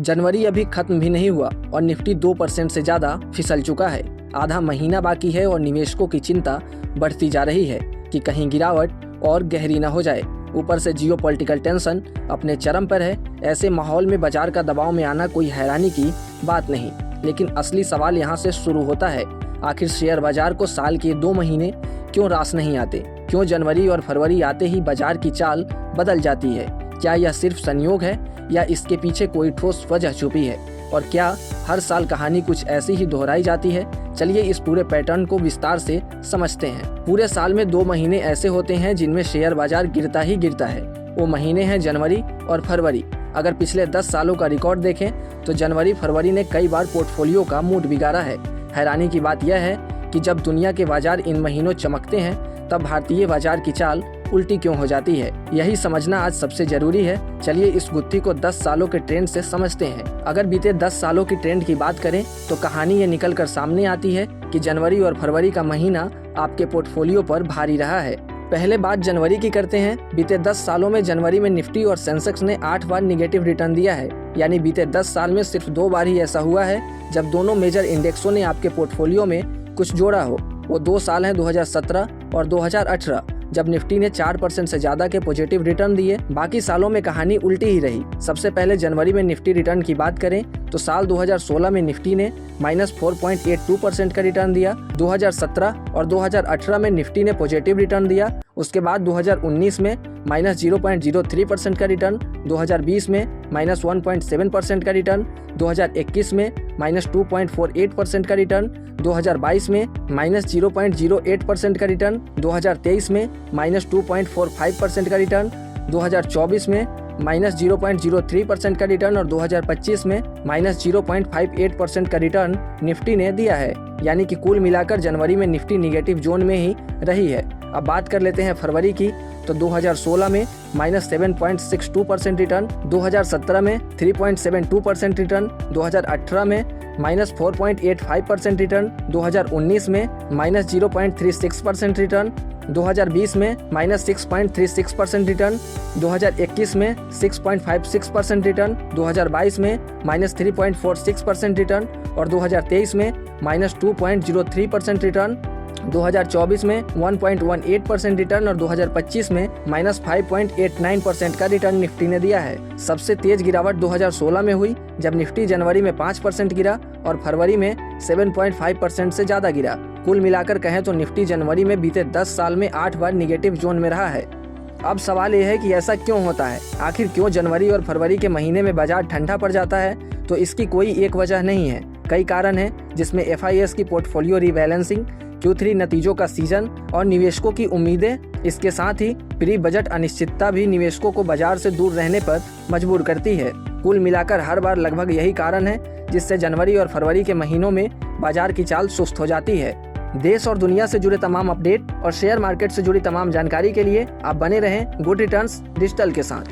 जनवरी अभी खत्म भी नहीं हुआ और निफ्टी 2% से ज़्यादा फिसल चुका है। आधा महीना बाकी है और निवेशकों की चिंता बढ़ती जा रही है कि कहीं गिरावट और गहरी न हो जाए। ऊपर से जियोपॉलिटिकल टेंशन अपने चरम पर है। ऐसे माहौल में बाजार का दबाव में आना कोई हैरानी की बात नहीं, लेकिन असली सवाल यहाँ से शुरू होता है, आखिर शेयर बाजार को साल के 2 महीने क्यों रास नहीं आते? क्यों जनवरी और फरवरी आते ही बाजार की चाल बदल जाती है? क्या यह सिर्फ संयोग है या इसके पीछे कोई ठोस वजह छुपी है? और क्या हर साल कहानी कुछ ऐसी ही दोहराई जाती है? चलिए इस पूरे पैटर्न को विस्तार से समझते हैं। पूरे साल में 2 महीने ऐसे होते हैं जिनमें शेयर बाजार गिरता ही गिरता है। वो महीने हैं जनवरी और फरवरी। अगर पिछले 10 सालों का रिकॉर्ड देखें तो जनवरी फरवरी ने कई बार पोर्टफोलियो का मूड बिगाड़ा है। हैरानी की बात यह है कि जब दुनिया के बाजार इन महीनों चमकते हैं तब भारतीय बाजार की चाल उल्टी क्यों हो जाती है? यही समझना आज सबसे जरूरी है। चलिए इस गुत्थी को 10 सालों के ट्रेंड से समझते हैं। अगर बीते 10 सालों की ट्रेंड की बात करें तो कहानी ये निकल कर सामने आती है कि जनवरी और फरवरी का महीना आपके पोर्टफोलियो पर भारी रहा है। पहले बात जनवरी की करते हैं। बीते 10 सालों में जनवरी में निफ्टी और सेंसेक्स ने 8 बार निगेटिव रिटर्न दिया है। यानी बीते 10 साल में सिर्फ 2 बार ही ऐसा हुआ है जब दोनों मेजर इंडेक्सों ने आपके पोर्टफोलियो में कुछ जोड़ा हो। वो 2 साल हैं 2017 और 2018, जब निफ्टी ने 4% से ज्यादा के पॉजिटिव रिटर्न दिए। बाकी सालों में कहानी उल्टी ही रही। सबसे पहले जनवरी में निफ्टी रिटर्न की बात करें तो साल 2016 में निफ्टी ने -4.82% का रिटर्न दिया। 2017 और 2018 में निफ्टी ने पॉजिटिव रिटर्न दिया। उसके बाद 2019 में -0.03% का रिटर्न, 2020 में -1.7% का रिटर्न, 2021 में -2.48% का रिटर्न, 2022 में -0.08% का रिटर्न, 2023 में -2.45% का रिटर्न, 2024 में -0.03% का रिटर्न और 2025 में -0.58% का रिटर्न निफ्टी ने दिया है। यानी कि कुल मिलाकर जनवरी में निफ्टी निगेटिव जोन में ही रही है। अब बात कर लेते हैं फरवरी की तो 2016 में -7.62% रिटर्न, 2017 में 3.72% रिटर्न, 2018 में -4.85% रिटर्न, 2019 में -0.36% रिटर्न, 2020 में -6.36% रिटर्न, 2021 में 6.56% रिटर्न, 2022 में -3.46% रिटर्न और 2023 में -2.03% रिटर्न, 2024 में 1.18% रिटर्न और 2025 में -5.89% का रिटर्न निफ्टी ने दिया है। सबसे तेज गिरावट 2016 में हुई जब निफ्टी जनवरी में 5% गिरा और फरवरी में 7.5% से ज़्यादा गिरा। कुल मिलाकर कहें तो निफ्टी जनवरी में बीते 10 साल में 8 बार निगेटिव जोन में रहा है। अब सवाल यह है कि ऐसा क्यों होता है? आखिर क्यों जनवरी और फरवरी के महीने में बाजार ठंडा पड़ जाता है? तो इसकी कोई एक वजह नहीं है, कई कारण हैं, जिसमें FIS की पोर्टफोलियो रीबैलेंसिंग, Q3 नतीजों का सीजन और निवेशकों की उम्मीदें। इसके साथ ही प्री बजट अनिश्चितता भी निवेशकों को बाजार से दूर रहने पर मजबूर करती है। कुल मिलाकर हर बार लगभग यही कारण है जिससे जनवरी और फरवरी के महीनों में बाजार की चाल सुस्त हो जाती है। देश और दुनिया से जुड़े तमाम अपडेट और शेयर मार्केट से जुड़ी तमाम जानकारी के लिए आप बने रहें गुड रिटर्न्स डिजिटल के साथ।